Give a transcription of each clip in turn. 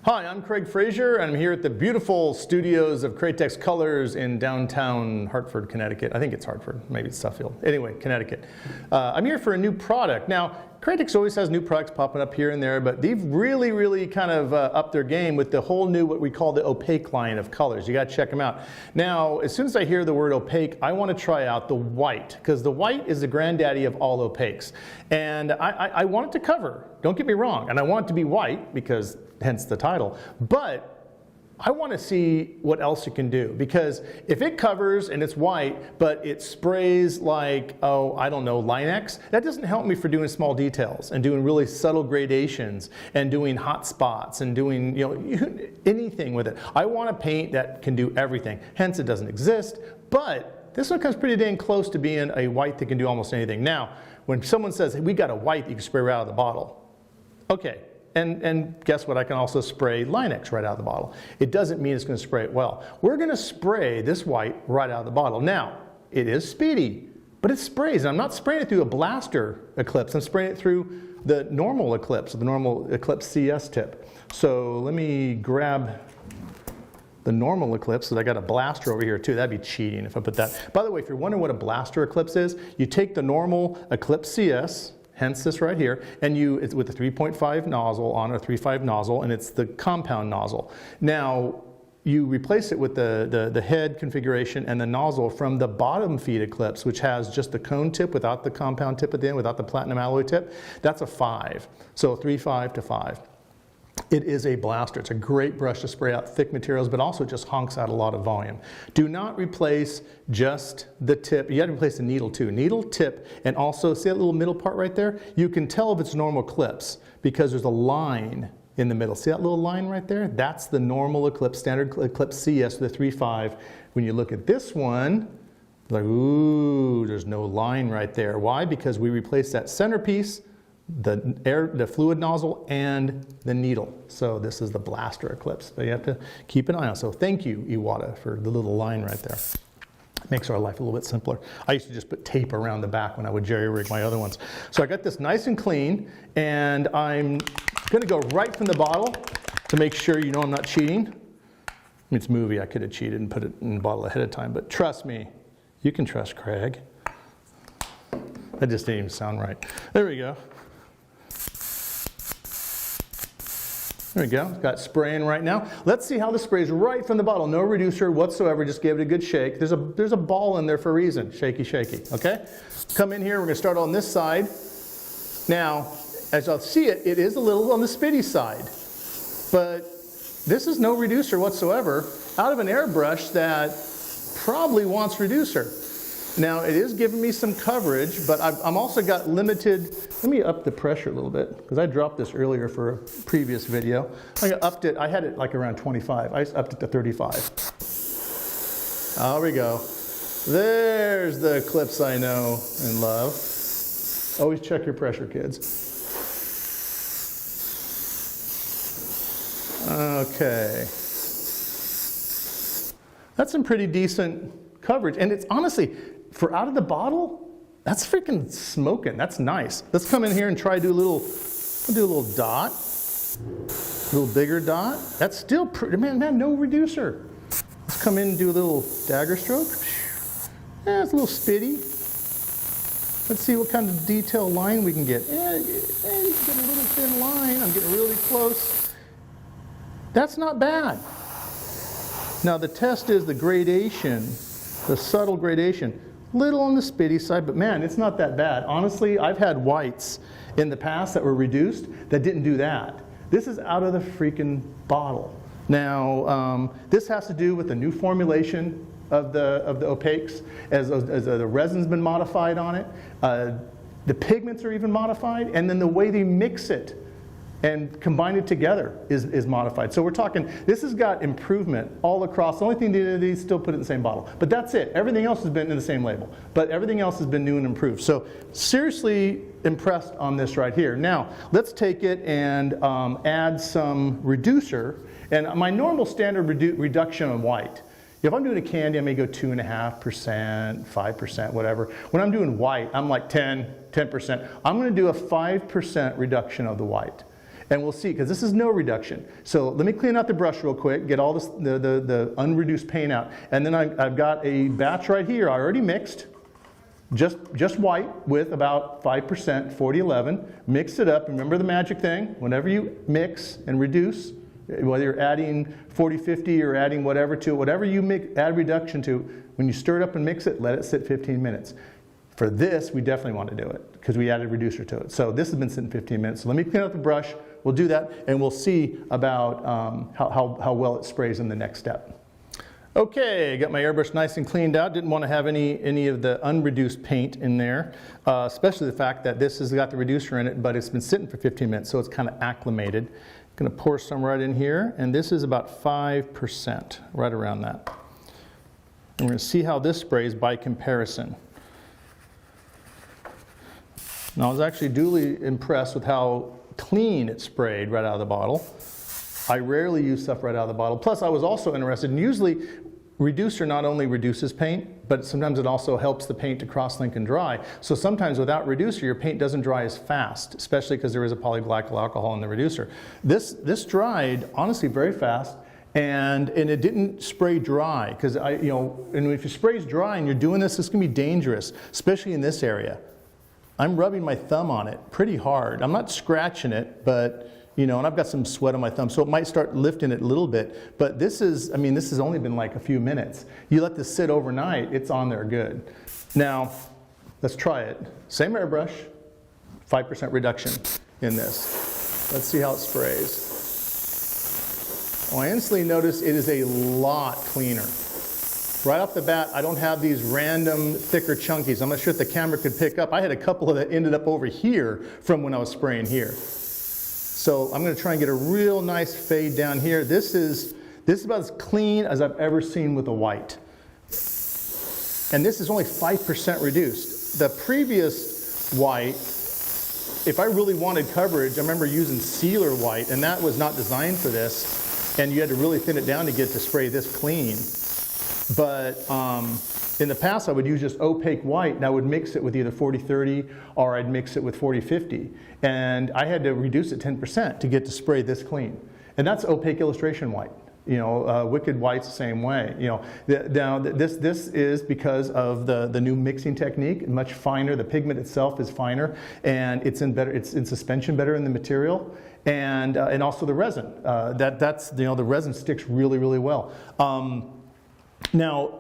Hi, I'm Craig Frazier, and I'm here at the beautiful studios of Createx Colors in downtown Hartford, Connecticut. I think it's Hartford, maybe it's Suffield. Anyway, Connecticut. I'm here for a new product. Now, Createx always has new products popping up here and there, but they've really kind of upped their game with the whole new, what we call the opaque line of colors. You gotta check them out. Now, as soon as I hear the word opaque, I wanna try out the white, because the white is the granddaddy of all opaques. And I want it to cover, don't get me wrong, and I want it to be white, because hence the title, but I want to see what else you can do, because if it covers and it's white, but it sprays like, oh, I don't know, Linex, that doesn't help me for doing small details and doing really subtle gradations and doing hot spots and doing, you know, anything with it. I want a paint that can do everything. Hence, it doesn't exist, but this one comes pretty dang close to being a white that can do almost anything. Now, when someone says, hey, we got a white that you can spray right out of the bottle, okay. And guess what? I can also spray Linex right out of the bottle. It doesn't mean it's going to spray it well. We're going to spray this white right out of the bottle. Now, it is speedy, but it sprays. And I'm not spraying it through a blaster Eclipse. I'm spraying it through the normal Eclipse, the normal Eclipse CS tip. So let me grab the normal Eclipse, so I got a blaster over here too. That'd be cheating if I put that. By the way, if you're wondering what a blaster Eclipse is, you take the normal Eclipse CS, hence this right here, and it's with a 3.5 nozzle on a 3.5 nozzle, and it's the compound nozzle. Now, you replace it with the head configuration and the nozzle from the bottom feed Eclipse, which has just the cone tip without the compound tip at the end, without the platinum alloy tip. That's a 5, so 3.5 to 5. It is a blaster. It's a great brush to spray out thick materials, but also just honks out a lot of volume. Do not replace just the tip. You have to replace the needle too. Needle, tip, and also see that little middle part right there? You can tell if it's normal Eclipse because there's a line in the middle. See that little line right there? That's the normal Eclipse, standard Eclipse CS with a 3.5. When you look at this one, like, ooh, there's no line right there. Why? Because we replaced that centerpiece, the fluid nozzle, and the needle. So this is the blaster Eclipse. So you have to keep an eye on. So thank you, Iwata, for the little line right there. It makes our life a little bit simpler. I used to just put tape around the back when I would jerry-rig my other ones. So I got this nice and clean, and I'm going to go right from the bottle to make sure you know I'm not cheating. I mean, it's movie. I could have cheated and put it in the bottle ahead of time, but trust me, you can trust Craig. That just didn't even sound right. There we go. There we go, got spraying right now. Let's see how this sprays right from the bottle. No reducer whatsoever, just give it a good shake. There's a ball in there for a reason. Shaky, shaky, okay? Come in here, we're gonna start on this side. Now, as you'll see it, it is a little on the spitty side. But this is no reducer whatsoever out of an airbrush that probably wants reducer. Now, it is giving me some coverage, but I'm also got limited. Let me up the pressure a little bit, because I dropped this earlier for a previous video. I upped it, I had it like around 25. I upped it to 35. There we go. There's the Eclipse I know and love. Always check your pressure, kids. Okay. That's some pretty decent coverage, and it's honestly, for out of the bottle, that's freaking smoking. That's nice. Let's come in here and try to do a little dot, a little bigger dot. That's still pretty, man, no reducer. Let's come in and do a little dagger stroke. Yeah, it's a little spitty. Let's see what kind of detail line we can get. Yeah, you can get a little thin line. I'm getting really close. That's not bad. Now the test is the gradation, the subtle gradation. Little on the spitty side, but man, it's not that bad. Honestly, I've had whites in the past that were reduced that didn't do that. This is out of the freaking bottle. Now, this has to do with the new formulation of the opaques, as the resin's been modified on it. The pigments are even modified, and then the way they mix it and combine it together is modified. So we're talking, this has got improvement all across. The only thing they still put it in the same bottle. But that's it. Everything else has been in the same label. But everything else has been new and improved. So seriously impressed on this right here. Now, let's take it and add some reducer. And my normal standard reduction on white, if I'm doing a candy, I may go 2.5%, 5%, whatever. When I'm doing white, I'm like 10%. I'm going to do a 5% reduction of the white. And we'll see, because this is no reduction. So let me clean out the brush real quick, get all this, the unreduced paint out. And then I've got a batch right here I already mixed, just white with about 5%, 40-11. Mix it up. Remember the magic thing, whenever you mix and reduce, whether you're adding 40-50 or adding whatever to it, whatever you add reduction to, when you stir it up and mix it, let it sit 15 minutes. For this, we definitely want to do it because we added reducer to it. So this has been sitting 15 minutes. So let me clean out the brush. We'll do that, and we'll see about how well it sprays in the next step. Okay, got my airbrush nice and cleaned out. Didn't want to have any of the unreduced paint in there, especially the fact that this has got the reducer in it, but it's been sitting for 15 minutes, so it's kind of acclimated. Going to pour some right in here, and this is about 5%, right around that. And we're going to see how this sprays by comparison. Now, I was actually duly impressed with how clean it sprayed right out of the bottle. I rarely use stuff right out of the bottle. Plus, I was also interested, and usually reducer not only reduces paint, but sometimes it also helps the paint to cross-link and dry. So sometimes without reducer, your paint doesn't dry as fast, especially because there is a polyglycol alcohol in the reducer. This dried, honestly, very fast. And it didn't spray dry, because and if it sprays dry and you're doing this, it's going to be dangerous, especially in this area. I'm rubbing my thumb on it pretty hard. I'm not scratching it, but and I've got some sweat on my thumb, so it might start lifting it a little bit. But this has only been like a few minutes. You let this sit overnight, it's on there good. Now, let's try it. Same airbrush, 5% reduction in this. Let's see how it sprays. Oh, I instantly notice it is a lot cleaner. Right off the bat, I don't have these random thicker chunkies. I'm not sure if the camera could pick up. I had a couple that ended up over here from when I was spraying here. So I'm going to try and get a real nice fade down here. This is about as clean as I've ever seen with a white. And this is only 5% reduced. The previous white, if I really wanted coverage, I remember using sealer white, and that was not designed for this. And you had to really thin it down to get to spray this clean. But in the past, I would use just opaque white, and I would mix it with either 40-30 or I'd mix it with 40-50. And I had to reduce it 10% to get to spray this clean. And that's opaque illustration white. Wicked White's the same way. Now this is because of the new mixing technique, much finer. The pigment itself is finer, and it's in suspension better in the material, and also the resin. The resin sticks really, really well. Now,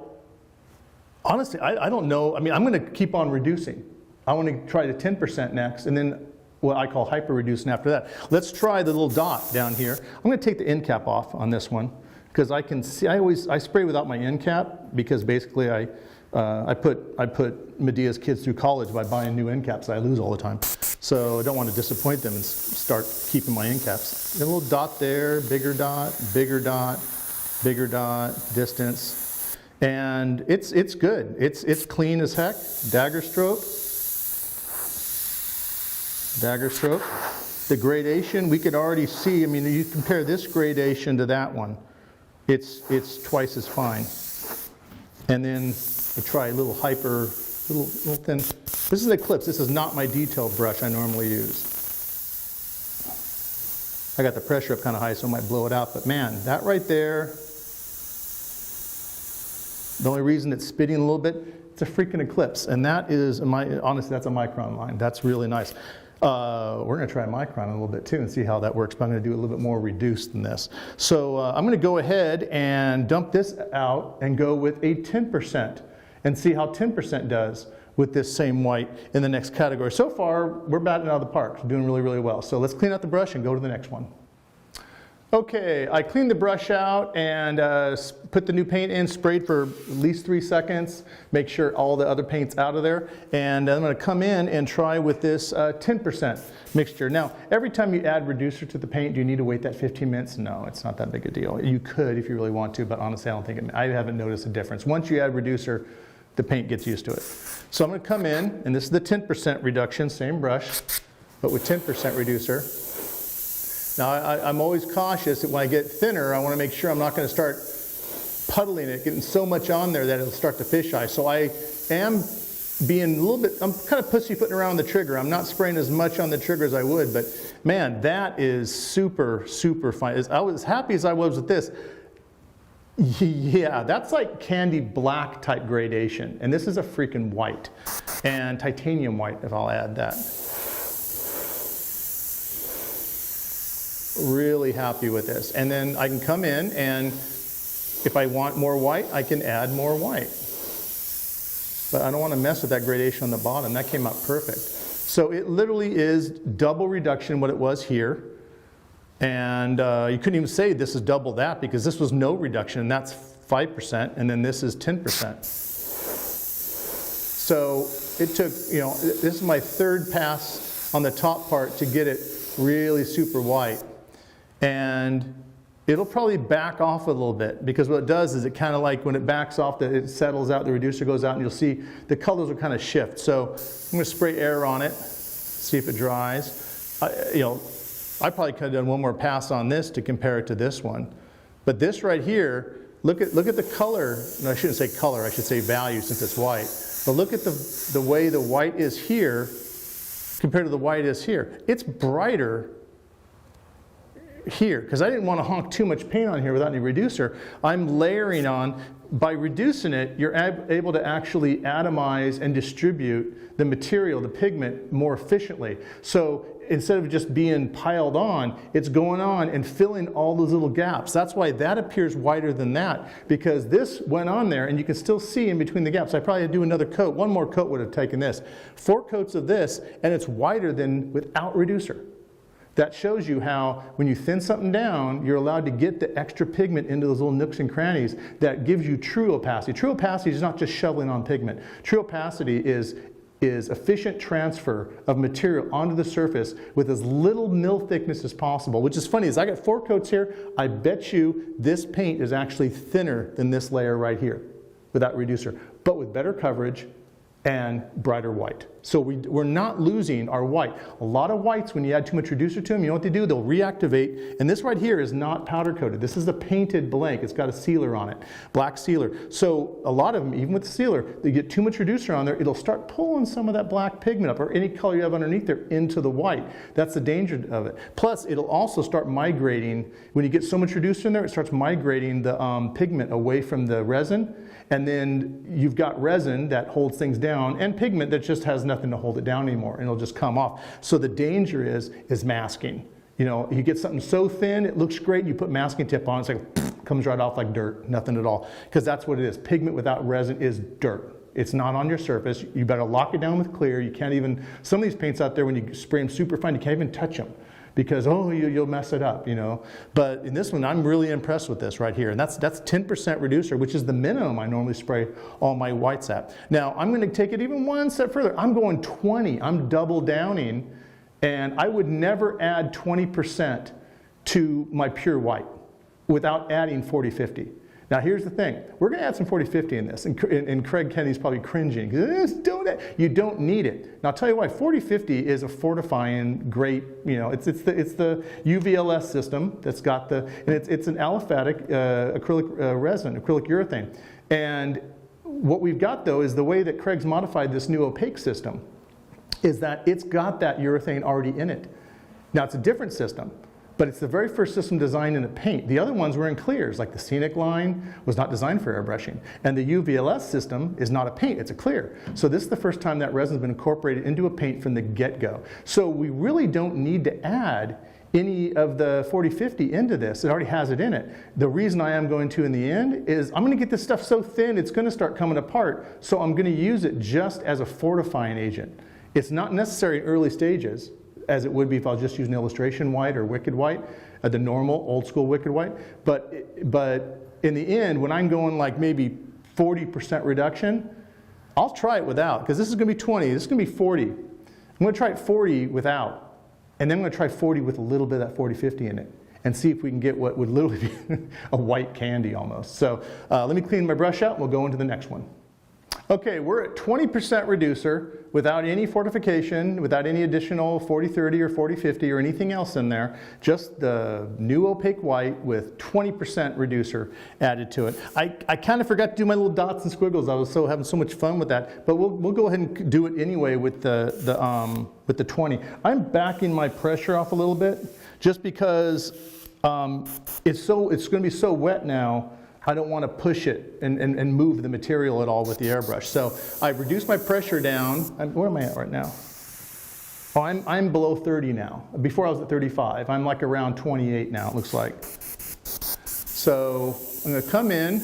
honestly, I don't know. I'm going to keep on reducing. I want to try the 10% next, and then what I call hyper reducing after that. Let's try the little dot down here. I'm going to take the end cap off on this one, because I can see. I spray without my end cap, because basically I put Medea's kids through college by buying new end caps. I lose all the time, so I don't want to disappoint them and start keeping my end caps. A little dot there, bigger dot, bigger dot, bigger dot, distance. And it's good. It's clean as heck. Dagger stroke. Dagger stroke. The gradation, we could already see. You compare this gradation to that one. It's twice as fine. And then we try a little hyper, little thin. This is Eclipse. This is not my detail brush I normally use. I got the pressure up kind of high, so I might blow it out. But man, that right there. The only reason it's spitting a little bit, it's a freaking Eclipse. And that is, honestly, that's a micron line. That's really nice. We're going to try micron a little bit too and see how that works, but I'm going to do a little bit more reduced than this. So I'm going to go ahead and dump this out and go with a 10% and see how 10% does with this same white in the next category. So far, we're batting out of the park. We're doing really, really well. So let's clean out the brush and go to the next one. Okay, I cleaned the brush out and put the new paint in, sprayed for at least 3 seconds, make sure all the other paint's out of there, and I'm going to come in and try with this 10% mixture. Now, every time you add reducer to the paint, do you need to wait that 15 minutes? No, it's not that big a deal. You could if you really want to, but honestly, I haven't noticed a difference. Once you add reducer, the paint gets used to it. So I'm going to come in, and this is the 10% reduction, same brush, but with 10% reducer. Now, I'm always cautious that when I get thinner, I want to make sure I'm not going to start puddling it, getting so much on there that it'll start to fisheye. So I am being a little bit, I'm kind of pussyfooting around the trigger. I'm not spraying as much on the trigger as I would, but man, that is super, super fine. I was as happy as I was with this. Yeah, that's like candy black type gradation. And this is a freaking white. And titanium white, if I'll add that. Really happy with this. And then I can come in and if I want more white, I can add more white. But I don't want to mess with that gradation on the bottom. That came out perfect. So it literally is double reduction what it was here. And you couldn't even say this is double that because this was no reduction, and that's 5%, and then this is 10%. So it took, you know, this is my third pass on the top part to get it really super white. And it'll probably back off a little bit because what it does is it kind of like when it backs off, it settles out, the reducer goes out, and you'll see the colors will kind of shift. So I'm going to spray air on it, see if it dries. I probably could have done one more pass on this to compare it to this one. But this right here, look at the color. No, I shouldn't say color, I should say value since it's white. But look at the way the white is here compared to the white is here. It's brighter here because I didn't want to honk too much paint on here without any reducer. I'm layering on. By reducing it, you're able to actually atomize and distribute the material, the pigment, more efficiently. So instead of just being piled on, it's going on and filling all those little gaps. That's why that appears whiter than that, because this went on there and you can still see in between the gaps. I probably had to do another coat. One more coat would have taken this. 4 coats of this, and it's whiter than without reducer. That shows you how when you thin something down, you're allowed to get the extra pigment into those little nooks and crannies that gives you true opacity. True opacity is not just shoveling on pigment. True opacity is efficient transfer of material onto the surface with as little mil thickness as possible, which is funny. Is I got 4 coats here. I bet you this paint is actually thinner than this layer right here without reducer, but with better coverage and brighter white. So we're not losing our white. A lot of whites, when you add too much reducer to them, you know what they do? They'll reactivate. And this right here is not powder coated. This is the painted blank. It's got a sealer on it, black sealer. So a lot of them, even with the sealer, they get too much reducer on there, it'll start pulling some of that black pigment up or any color you have underneath there into the white. That's the danger of it. Plus, it'll also start migrating. When you get so much reducer in there, it starts migrating the pigment away from the resin. And then you've got resin that holds things down and pigment that just has nothing to hold it down anymore, and it'll just come off. So the danger is masking. You know, you get something so thin, it looks great, you put masking tip on, it's like, pfft, comes right off like dirt, nothing at all. Because that's what it is. Pigment without resin is dirt. It's not on your surface. You better lock it down with clear. You can't even, some of these paints out there, when you spray them super fine, you can't even touch them. Because, oh, you'll mess it up, you know. But in this one, I'm really impressed with this right here. And that's 10% reducer, which is the minimum I normally spray all my whites at. Now, I'm going to take it even one step further. I'm going 20. I'm double downing. And I would never add 20% to my pure white without adding 40-50. Now here's the thing, we're going to add some 40-50 in this, and Craig Kenny's probably cringing, because you don't need it. Now I'll tell you why, 40-50 is a fortifying great, you know, it's the UVLS system that's got the, and it's an aliphatic acrylic resin, acrylic urethane. And what we've got though is the way that Craig's modified this new opaque system is that it's got that urethane already in it. Now it's a different system. But it's the very first system designed in a paint. The other ones were in clears, like the Scenic line was not designed for airbrushing. And the UVLS system is not a paint, it's a clear. So this is the first time that resin's been incorporated into a paint from the get-go. So we really don't need to add any of the 40-50 into this. It already has it in it. The reason I am going to in the end is I'm going to get this stuff so thin it's going to start coming apart. So I'm going to use it just as a fortifying agent. It's not necessary in early stages, as it would be if I was just using illustration white or wicked white, the normal old school wicked white. But in the end, when I'm going like maybe 40% reduction, I'll try it without, because this is going to be 20, this is going to be 40. I'm going to try it 40 without, and then I'm going to try 40 with a little bit of that 40-50 in it, and see if we can get what would literally be a white candy almost. So let me clean my brush out, and we'll go into the next one. Okay, we're at 20% reducer without any fortification, without any additional 40-30 or 40-50 or anything else in there. Just the new opaque white with 20% reducer added to it. I kind of forgot to do my little dots and squiggles. I was having so much fun with that. But we'll go ahead and do it anyway with the 20. I'm backing my pressure off a little bit just because it's going to be so wet now. I don't want to push it and move the material at all with the airbrush. So I've reduced my pressure down. Where am I at right now? Oh, I'm below 30 now. Before I was at 35. I'm like around 28 now, it looks like. So I'm going to come in.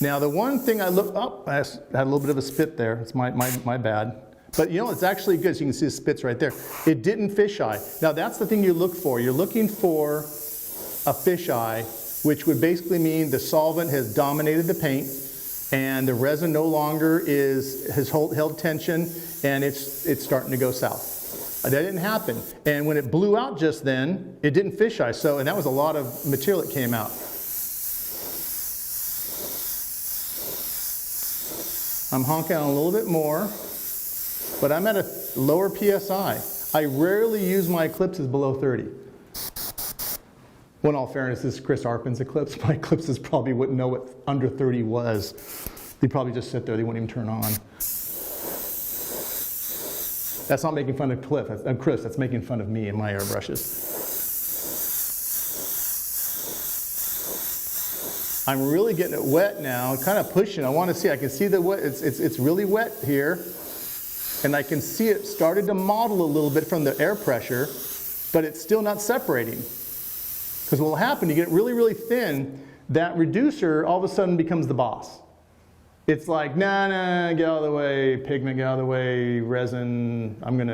Now the one thing I had a little bit of a spit there. It's my bad. But you know, it's actually good. So you can see the spits right there. It didn't fisheye. Now that's the thing you look for. You're looking for a fisheye, which would basically mean the solvent has dominated the paint and the resin no longer has held tension and it's starting to go south. That didn't happen. And when it blew out just then, it didn't fisheye. So, and that was a lot of material that came out. I'm honking on a little bit more. But I'm at a lower PSI. I rarely use my eclipses below 30. Well, in all fairness, this is Chris Arpin's eclipse. My eclipses probably wouldn't know what under 30 was. They'd probably just sit there. They wouldn't even turn on. That's not making fun of Chris. That's making fun of me and my airbrushes. I'm really getting it wet now. Kind of pushing. I want to see. I can see the wet. It's really wet here. And I can see it started to model a little bit from the air pressure, but it's still not separating. Because what will happen, you get it really, really thin, that reducer all of a sudden becomes the boss. It's like, nah, get out of the way, pigment, get out of the way, resin, I'm going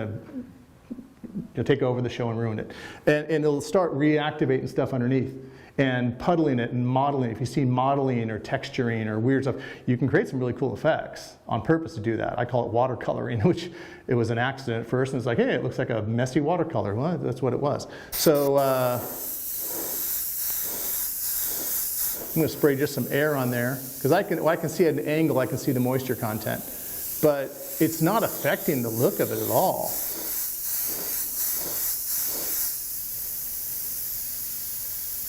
to take over the show and ruin it. And it'll start reactivating stuff underneath and puddling it and modeling. If you see modeling or texturing or weird stuff, you can create some really cool effects on purpose to do that. I call it watercoloring, which it was an accident at first, and it's like, hey, it looks like a messy watercolor. Well, that's what it was. So I'm going to spray just some air on there, because I can see at an angle, I can see the moisture content. But it's not affecting the look of it at all.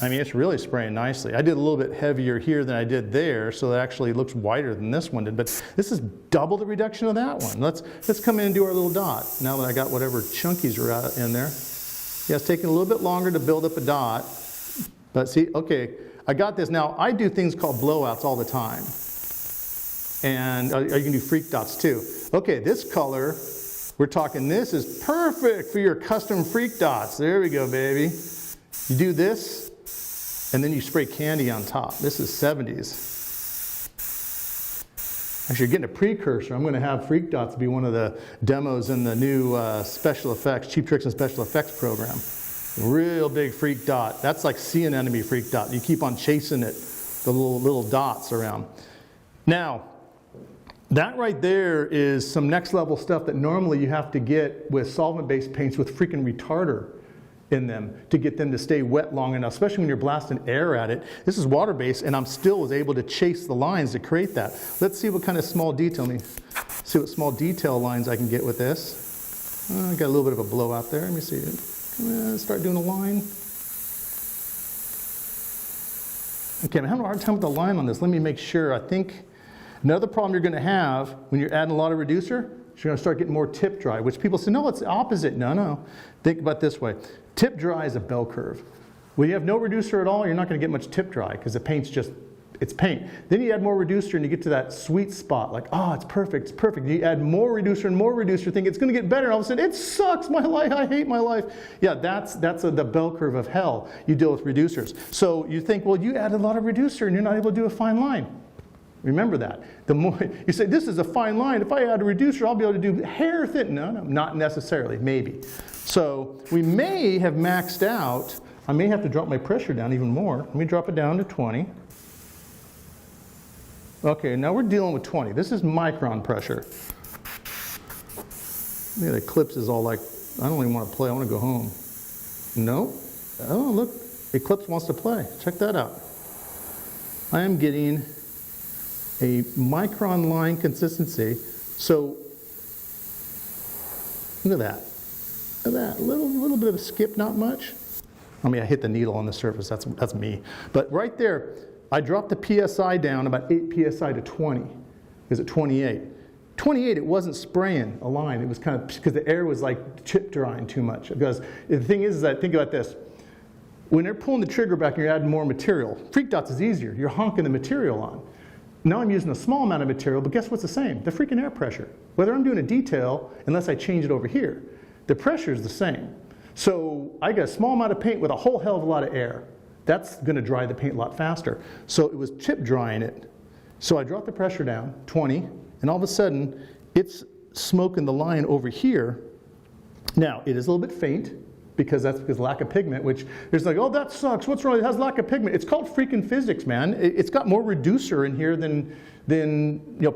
I mean, it's really spraying nicely. I did a little bit heavier here than I did there, so it actually looks whiter than this one did. But this is double the reduction of that one. Let's come in and do our little dot. Now that I got whatever chunkies are out in there. Yeah, it's taking a little bit longer to build up a dot. But see, okay, I got this. Now, I do things called blowouts all the time. And you can do freak dots too. Okay, this color, we're talking, this is perfect for your custom freak dots. There we go, baby. You do this. And then you spray candy on top. This is 70s. Actually, you're getting a precursor. I'm going to have Freak Dots be one of the demos in the new special effects, Cheap Tricks and Special Effects program. Real big Freak Dot. That's like Sea Anemone Freak Dot. You keep on chasing it, the little dots around. Now, that right there is some next level stuff that normally you have to get with solvent-based paints with freaking retarder in them to get them to stay wet long enough, especially when you're blasting air at it. This is water-based, and I'm still was able to chase the lines to create that. Let's see what kind of small detail, see what small detail lines I can get with this. I got a little bit of a blowout there. Let me see. Start doing a line. Okay, I'm having a hard time with the line on this. Let me make sure. I think another problem you're going to have when you're adding a lot of reducer, you're going to start getting more tip dry, which people say, no, it's the opposite. No. Think about it this way. Tip dry is a bell curve. When you have no reducer at all, you're not going to get much tip dry because the paint's just, it's paint. Then you add more reducer and you get to that sweet spot, like, oh, it's perfect, it's perfect. You add more reducer and more reducer, think it's going to get better, and all of a sudden, it sucks, my life, I hate my life. Yeah, that's the bell curve of hell. You deal with reducers. So you think, well, you add a lot of reducer and you're not able to do a fine line. Remember that. The more you say, this is a fine line, if I add a reducer, I'll be able to do hair thin. No, not necessarily, maybe. So we may have maxed out. I may have to drop my pressure down even more. Let me drop it down to 20. Okay, now we're dealing with 20. This is micron pressure. Yeah, the Eclipse is all like, I don't even want to play, I want to go home. Nope. Oh, look, Eclipse wants to play. Check that out. I am getting a micron line consistency. So look at that. Look at that. Little bit of a skip, not much. I mean, I hit the needle on the surface. That's me. But right there, I dropped the PSI down about 8 PSI to 20. Is it 28? 28, it wasn't spraying a line. It was kind of, because the air was like chip drying too much. Because the thing is that, think about this. When they're pulling the trigger back and you're adding more material, freak dots is easier. You're honking the material on. Now I'm using a small amount of material, but guess what's the same? The freaking air pressure. Whether I'm doing a detail, unless I change it over here, the pressure is the same. So I got a small amount of paint with a whole hell of a lot of air. That's going to dry the paint a lot faster. So it was chip drying it. So I dropped the pressure down, 20, and all of a sudden it's smoking the line over here. Now it is a little bit faint because lack of pigment, which there's like, oh, that sucks. What's wrong? It has lack of pigment. It's called freaking physics, man. It's got more reducer in here than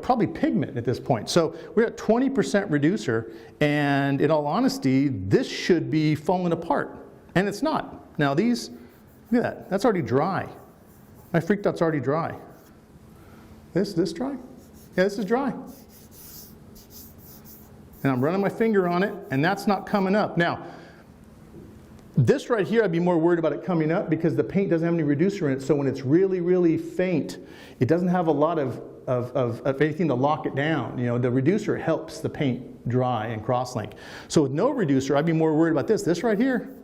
probably pigment at this point. So we're at 20% reducer, and in all honesty, this should be falling apart, and it's not. Now these, look at that. That's already dry. My freak dot's already dry. This dry? Yeah, this is dry. And I'm running my finger on it, and that's not coming up. Now, this right here, I'd be more worried about it coming up because the paint doesn't have any reducer in it. So when it's really, really faint, it doesn't have a lot of anything to lock it down. The reducer helps the paint dry and crosslink. So with no reducer, I'd be more worried about this. This right here,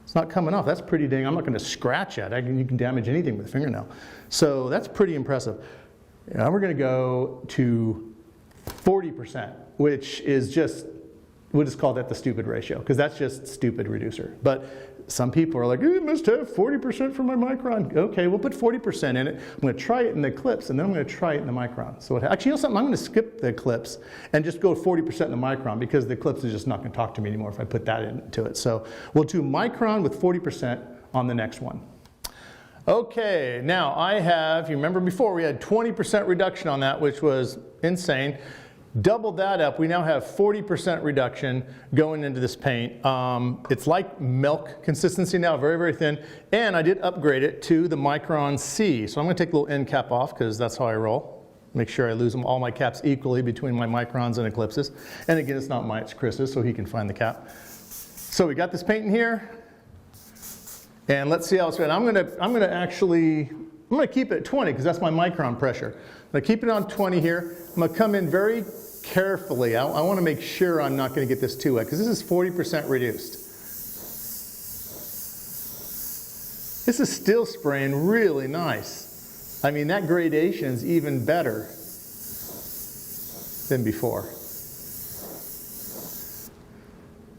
it's not coming off. That's pretty dang. I'm not going to scratch it. You can damage anything with a fingernail. So that's pretty impressive. Now we're going to go to 40%, which is just, we'll just call that the stupid ratio, because that's just stupid reducer. But some people are like, you must have 40% for my micron. Okay, we'll put 40% in it. I'm going to try it in the Eclipse, and then I'm going to try it in the micron. So actually, you know something? I'm going to skip the Eclipse and just go 40% in the micron, because the Eclipse is just not going to talk to me anymore if I put that into it. So we'll do micron with 40% on the next one. Okay, now I have, you remember before we had 20% reduction on that, which was insane. Double that up, we now have 40% reduction going into this paint. It's like milk consistency now, very, very thin. And I did upgrade it to the Micron C. So I'm going to take a little end cap off because that's how I roll. Make sure I lose all my caps equally between my Microns and Eclipses. And again, it's not mine, it's Chris's, so he can find the cap. So we got this paint in here. And let's see how it's going. I'm going to keep it at 20 because that's my micron pressure. I'm going to keep it on 20 here. I'm going to come in very carefully. I want to make sure I'm not going to get this too wet because this is 40% reduced. This is still spraying really nice. I mean, that gradation is even better than before.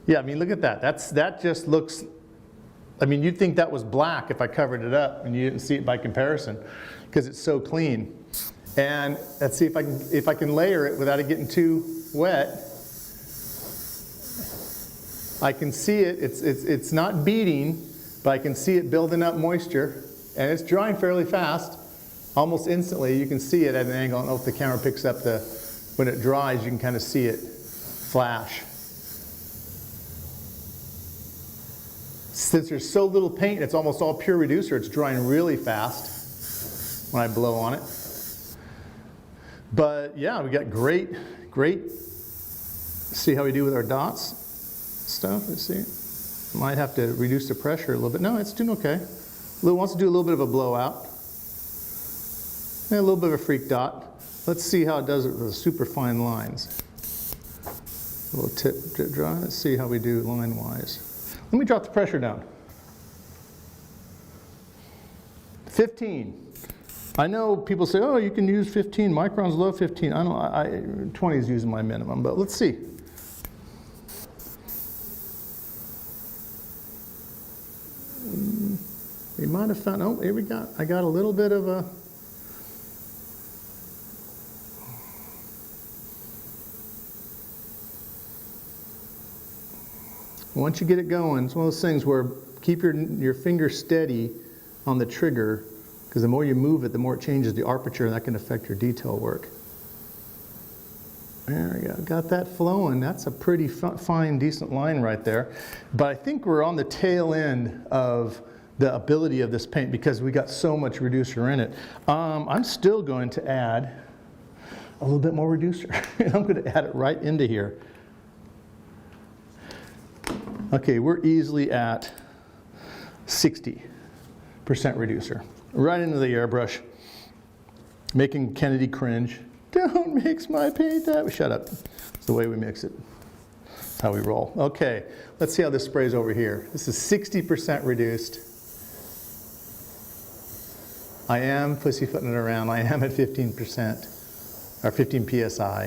Yeah, I mean, look at that. That just looks, I mean, you'd think that was black if I covered it up and you didn't see it by comparison because it's so clean. And let's see if I can layer it without it getting too wet. I can see it. It's not beading, but I can see it building up moisture, and it's drying fairly fast. Almost instantly, you can see it at an angle. I don't know if the camera picks up when it dries, you can kind of see it flash. Since there's so little paint, it's almost all pure reducer. It's drying really fast when I blow on it. But yeah, we got great. Let's see how we do with our dots stuff. Let's see. Might have to reduce the pressure a little bit. No, it's doing okay. Wants to do a little bit of a blowout. And a little bit of a freak dot. Let's see how it does it with the super fine lines. A little tip dry. Let's see how we do line wise. Let me drop the pressure down. 15. I know people say, oh, you can use 15. Micron's low 15. I don't. 20 is using my minimum, but let's see. We might have found. Oh, here we got. I got a little bit of a. Once you get it going, it's one of those things where keep your finger steady on the trigger, because the more you move it, the more it changes the aperture, and that can affect your detail work. There we go. Got that flowing. That's a pretty fine, decent line right there. But I think we're on the tail end of the ability of this paint because we got so much reducer in it. I'm still going to add a little bit more reducer. I'm going to add it right into here. Okay, we're easily at 60% reducer. Right into the airbrush, making Kennedy cringe. Don't mix my paint that way. Shut up. It's the way we mix it. That's how we roll. Okay, let's see how this sprays over here. This is 60% reduced. I am pussyfooting it around. I am at 15%, or 15 psi,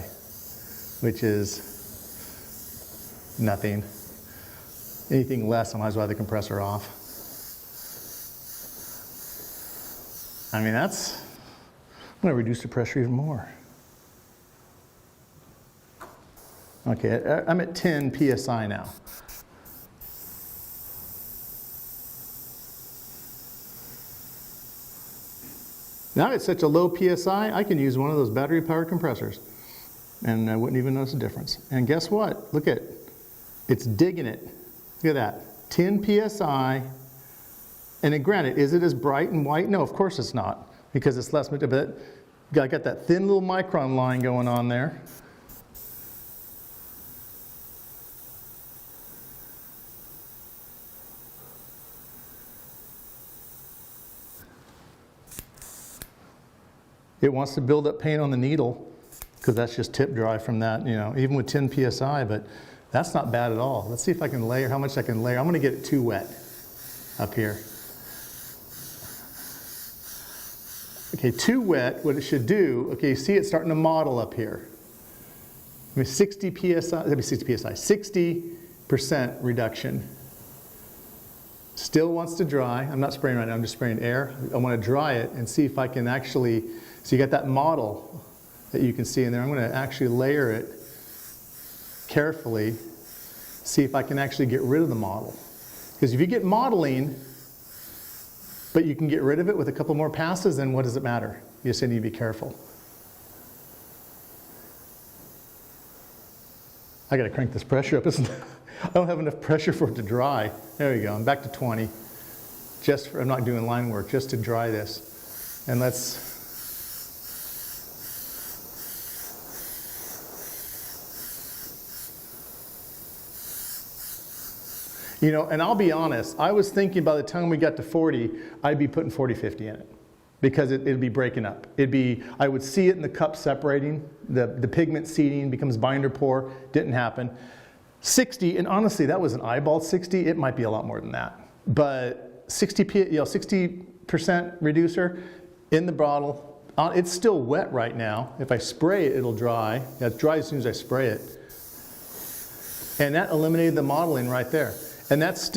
which is nothing. Anything less, I might as well have the compressor off. I mean, I'm going to reduce the pressure even more. Okay, I'm at 10 psi now. Now it's such a low psi, I can use one of those battery-powered compressors, and I wouldn't even notice a difference. And guess what? Look at it. It's digging it. Look at that. 10 psi. And then granted, is it as bright and white? No, of course it's not, because it's less material. But I got that thin little micron line going on there. It wants to build up paint on the needle, because that's just tip dry from that, you know, even with 10 psi, but that's not bad at all. Let's see if I can layer, how much I can layer. I'm going to get it too wet up here. Okay, too wet, what it should do, okay, you see it starting to model up here. I mean, 60 psi, let me 60 psi, 60% reduction. Still wants to dry. I'm not spraying right now, I'm just spraying air. I want to dry it and see if I can actually, so you got that model that you can see in there. I'm going to actually layer it carefully, see if I can actually get rid of the model. Because if you get modeling, but you can get rid of it with a couple more passes, then what does it matter? You just need to be careful. I got to crank this pressure up. I don't have enough pressure for it to dry. There we go. I'm back to 20. I'm not doing line work, just to dry this. And let's. You know, and I'll be honest, I was thinking by the time we got to 40, I'd be putting 40-50 in it, because it'd be breaking up. I would see it in the cup separating, the pigment seeding becomes binder pour, didn't happen. 60, and honestly, that was an eyeball 60, it might be a lot more than that. But 60% reducer in the bottle, it's still wet right now. If I spray it, it'll dry. Yeah, it dries as soon as I spray it. And that eliminated the modeling right there. And that's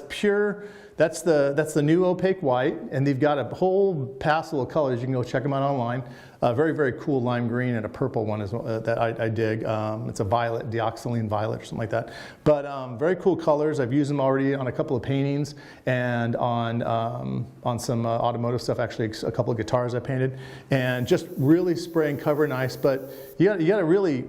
pure, that's the new opaque white, and they've got a whole passel of colors. You can go check them out online. Very, very cool lime green, and a purple one as well, that I dig. It's a violet, deoxylene violet or something like that. But very cool colors. I've used them already on a couple of paintings and on some automotive stuff, actually a couple of guitars I painted. And just really spray and cover nice, but you got to really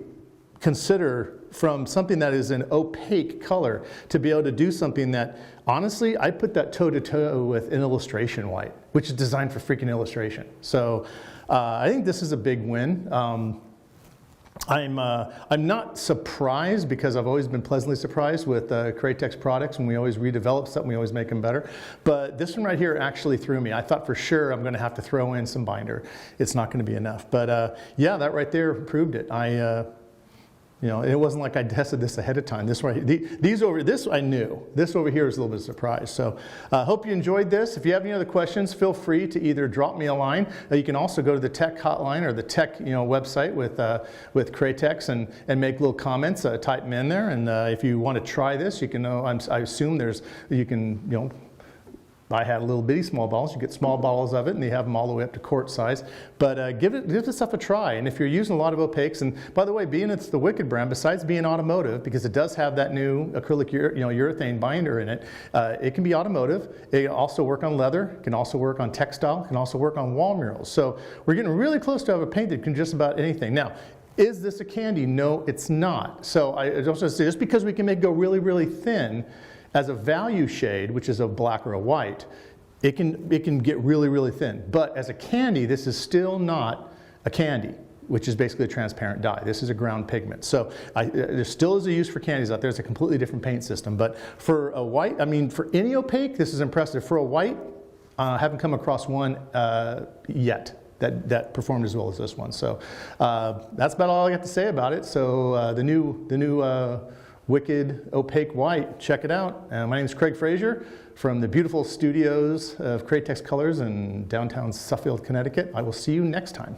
consider from something that is an opaque color to be able to do something that, honestly, I put that toe-to-toe with an illustration white, which is designed for freaking illustration. So I think this is a big win. I'm not surprised, because I've always been pleasantly surprised with Createx products. When we always redevelop something, we always make them better. But this one right here actually threw me. I thought for sure I'm going to have to throw in some binder. It's not going to be enough. But yeah, that right there proved it. You know, it wasn't like I tested this ahead of time. This I knew. This over here was a little bit of a surprise. So I hope you enjoyed this. If you have any other questions, feel free to either drop me a line. You can also go to the tech hotline or the tech website with Createx and make little comments. Type them in there. And if you want to try this, you can. I assume I had little bitty small bottles. You get small bottles of it, and they have them all the way up to quart size. But give this stuff a try. And if you're using a lot of opaques, and by the way, being it's the WICKED brand, besides being automotive, because it does have that new acrylic urethane binder in it, it can be automotive. It can also work on leather. It can also work on textile. It can also work on wall murals. So we're getting really close to have a paint that can just about anything. Now, is this a candy? No, it's not. So I also say, just because we can make it go really, really thin, As a value shade, which is a black or a white, it can get really, really thin. But as a candy, this is still not a candy, which is basically a transparent dye. This is a ground pigment. So there still is a use for candies out there. It's a completely different paint system. But for a white, I mean, for any opaque, this is impressive. For a white, I haven't come across one yet that performed as well as this one. So that's about all I got to say about it. So the new Wicked Opaque White, check it out. My name is Craig Frazier from the beautiful studios of Createx Colors in downtown Suffield, Connecticut. I will see you next time.